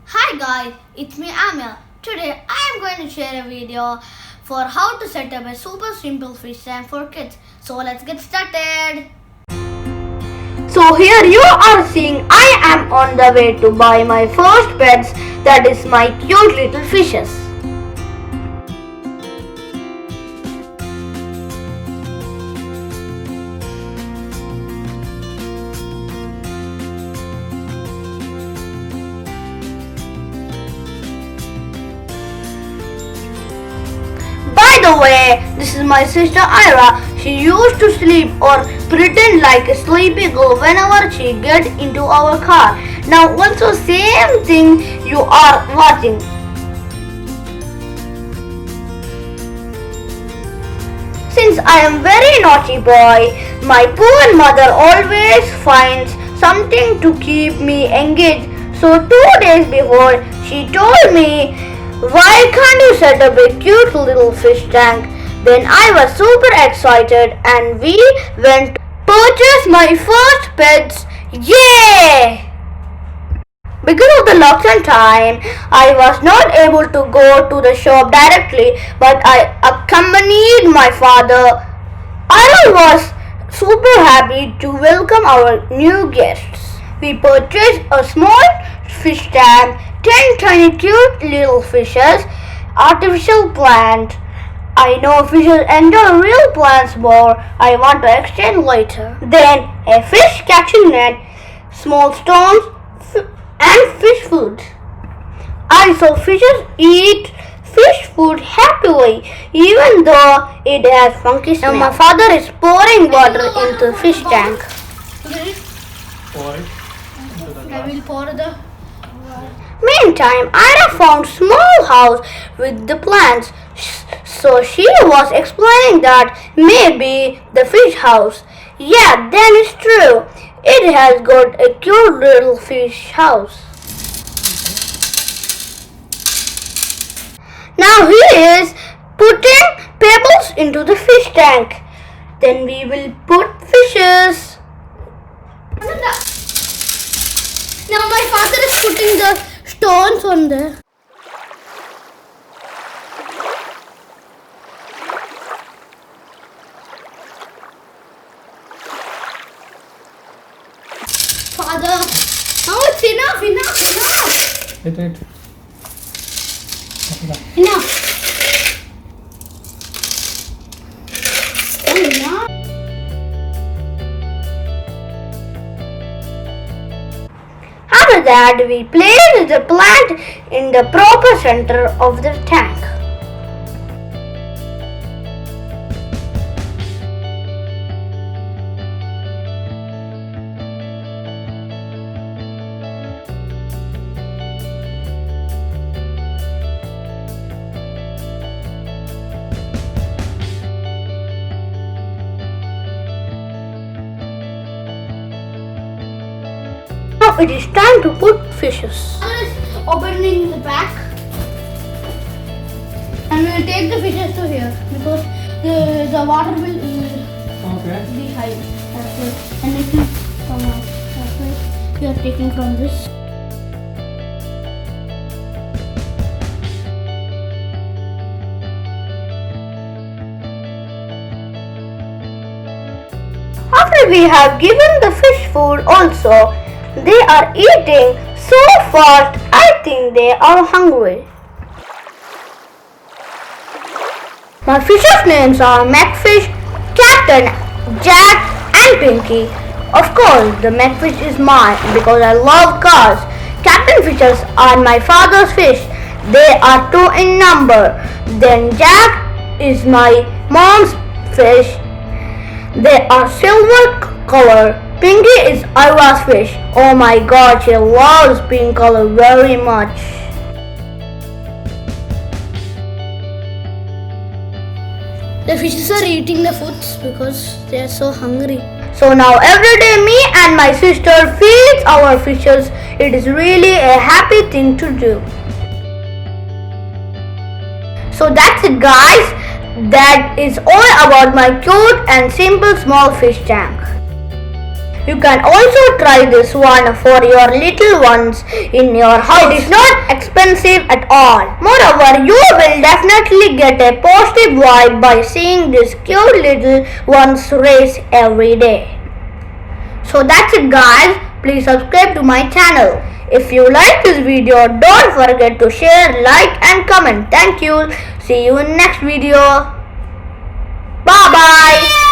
Hi guys, it's me Amir. Today I am going to share a video for how to set up a super simple fish tank for kids. So let's get started. So here you are seeing I am on the way to buy my first pets, that is my cute little fishes. By the way, this is my sister Ira. She used to sleep or pretend like a sleepy girl whenever she gets into our car. Now also same thing you are watching. Since I am very naughty boy, my poor mother always finds something to keep me engaged. So 2 days before, she told me, why can't you set up a cute little fish tank? Then I was super excited and we went to purchase my first pets. Yay! Because of the lockdown time, I was not able to go to the shop directly, but I accompanied my father. I was super happy to welcome our new guests. We purchased a small fish tank, 10 tiny cute little fishes, artificial plant. I know fishes enjoy real plants more. I want to exchange later. Then a fish catching net, small stones, and fish food. I saw fishes eat fish food happily, even though it has funky smell. Now my father is pouring water into the fish tank. Pour it. I will pour the. Meantime, Ira found small house with the plants, so she was explaining that maybe the fish house. Yeah, then it's true. It has got a cute little fish house. Now he is putting pebbles into the fish tank. Then we will put fishes. Now my father is putting the stones on there. Father, now it's enough. Wait. Enough. Enough. After that, we place the plant in the proper center of the tank. Now it is time to put fishes. Father is opening the pack, and we will take the fishes to here because the water will be high. That's it. And it will come out. That's why we are taking from this. After we have given the fish food also, they are eating so fast, I think they are hungry. My fishes' names are Macfish, Captain, Jack and Pinky. Of course, the Macfish is mine because I love cars. Captain fishes are my father's fish. They are 2 in number. Then Jack is my mom's fish. They are silver color. Pinky is Ira's fish. Oh my god, she loves pink color very much. The fishes are eating the foods because they are so hungry. So now every day me and my sister feeds our fishes. It is really a happy thing to do. So that's it guys. That is all about my cute and simple small fish tank. You can also try this one for your little ones in your house. It is not expensive at all. Moreover, you will definitely get a positive vibe by seeing these cute little ones race every day. So that's it guys. Please subscribe to my channel. If you like this video, don't forget to share, like and comment. Thank you. See you in next video. Bye bye.